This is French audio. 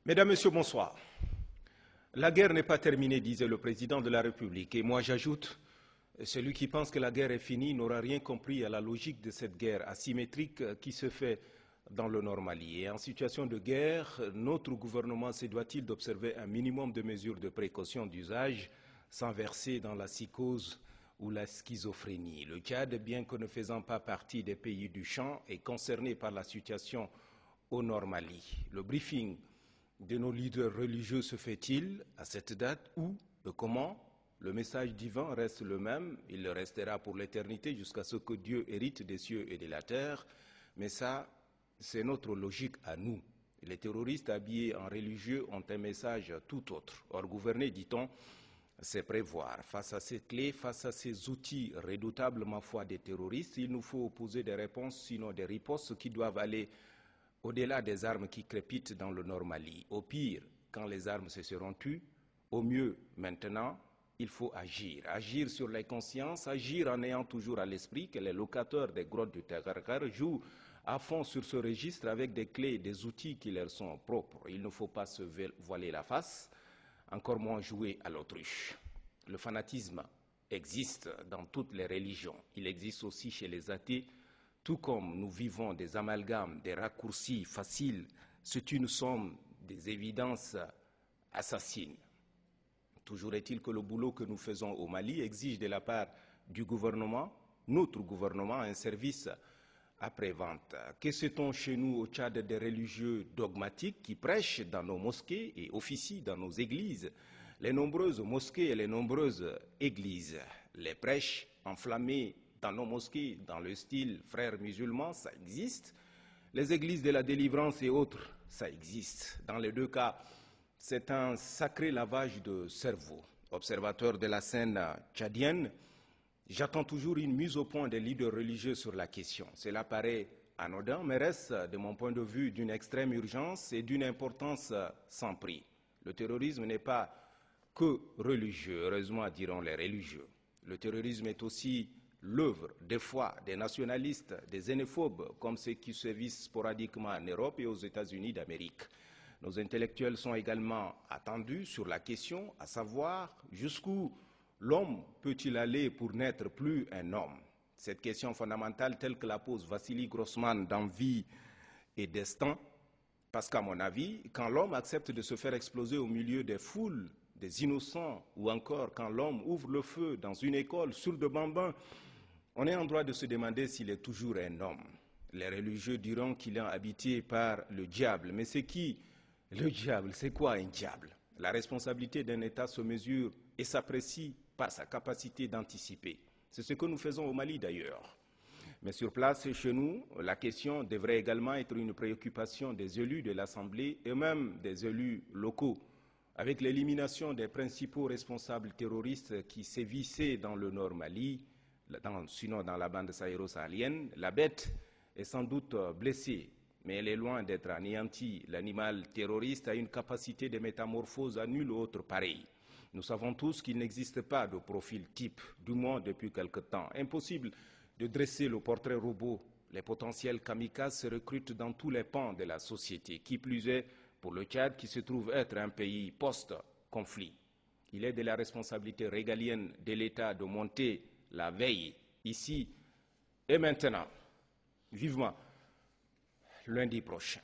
Mesdames, Messieurs, bonsoir. La guerre n'est pas terminée, disait le président de la République. Et moi, j'ajoute, celui qui pense que la guerre est finie n'aura rien compris à la logique de cette guerre asymétrique qui se fait dans le Nord Mali. Et en situation de guerre, notre gouvernement se doit-il d'observer un minimum de mesures de précaution d'usage sans verser dans la psychose ou la schizophrénie. Le Tchad, bien que ne faisant pas partie des pays du champ, est concerné par la situation au Nord Mali. Le briefing de nos leaders religieux se fait-il à cette date où et comment? Le message divin reste le même, il le restera pour l'éternité jusqu'à ce que Dieu hérite des cieux et de la terre, mais ça, c'est notre logique à nous. Les terroristes habillés en religieux ont un message tout autre. Or, gouverner, dit-on, c'est prévoir. Face à ces clés, face à ces outils redoutables, ma foi, des terroristes, il nous faut opposer des réponses, sinon des ripostes qui doivent aller au-delà des armes qui crépitent dans le Nord Mali. Au pire, quand les armes se seront tues, au mieux, maintenant, il faut agir. Agir sur les consciences, agir en ayant toujours à l'esprit que les locateurs des grottes du Tagargar jouent à fond sur ce registre avec des clés et des outils qui leur sont propres. Il ne faut pas se voiler la face, encore moins jouer à l'autruche. Le fanatisme existe dans toutes les religions. Il existe aussi chez les athées. Tout comme nous vivons des amalgames, des raccourcis faciles, c'est une somme des évidences assassines. Toujours est-il que le boulot que nous faisons au Mali exige de la part du gouvernement, notre gouvernement, un service après-vente. Que sait-on chez nous au Tchad des religieux dogmatiques qui prêchent dans nos mosquées et officient dans nos églises? Les nombreuses mosquées et les nombreuses églises, les prêches enflammés dans nos mosquées, dans le style frères musulmans, ça existe. Les églises de la délivrance et autres, ça existe. Dans les deux cas, c'est un sacré lavage de cerveau. Observateur de la scène tchadienne, j'attends toujours une mise au point des leaders religieux sur la question. Cela paraît anodin, mais reste, de mon point de vue, d'une extrême urgence et d'une importance sans prix. Le terrorisme n'est pas que religieux, heureusement diront les religieux. Le terrorisme est aussi l'œuvre, des fois, des nationalistes, des xénophobes, comme ceux qui sévissent sporadiquement en Europe et aux États-Unis d'Amérique. Nos intellectuels sont également attendus sur la question, à savoir jusqu'où l'homme peut-il aller pour n'être plus un homme? Cette question fondamentale telle que la pose Vassili Grossman dans Vie et Destin, parce qu'à mon avis, quand l'homme accepte de se faire exploser au milieu des foules, des innocents, ou encore quand l'homme ouvre le feu dans une école sur de bambins, on est en droit de se demander s'il est toujours un homme. Les religieux diront qu'il est habité par le diable. Mais c'est qui le diable? C'est quoi un diable? La responsabilité d'un État se mesure et s'apprécie par sa capacité d'anticiper. C'est ce que nous faisons au Mali d'ailleurs. Mais sur place, chez nous, la question devrait également être une préoccupation des élus de l'Assemblée et même des élus locaux. Avec l'élimination des principaux responsables terroristes qui sévissaient dans le Nord Mali, sinon dans la bande sahéro-saharienne, la bête est sans doute blessée, mais elle est loin d'être anéantie. L'animal terroriste a une capacité de métamorphose à nul autre pareil. Nous savons tous qu'il n'existe pas de profil type, du moins depuis quelque temps. Impossible de dresser le portrait robot. Les potentiels kamikazes se recrutent dans tous les pans de la société. Qui plus est, pour le Tchad, qui se trouve être un pays post-conflit. Il est de la responsabilité régalienne de l'État de monter la veille, ici et maintenant, vivement, lundi prochain.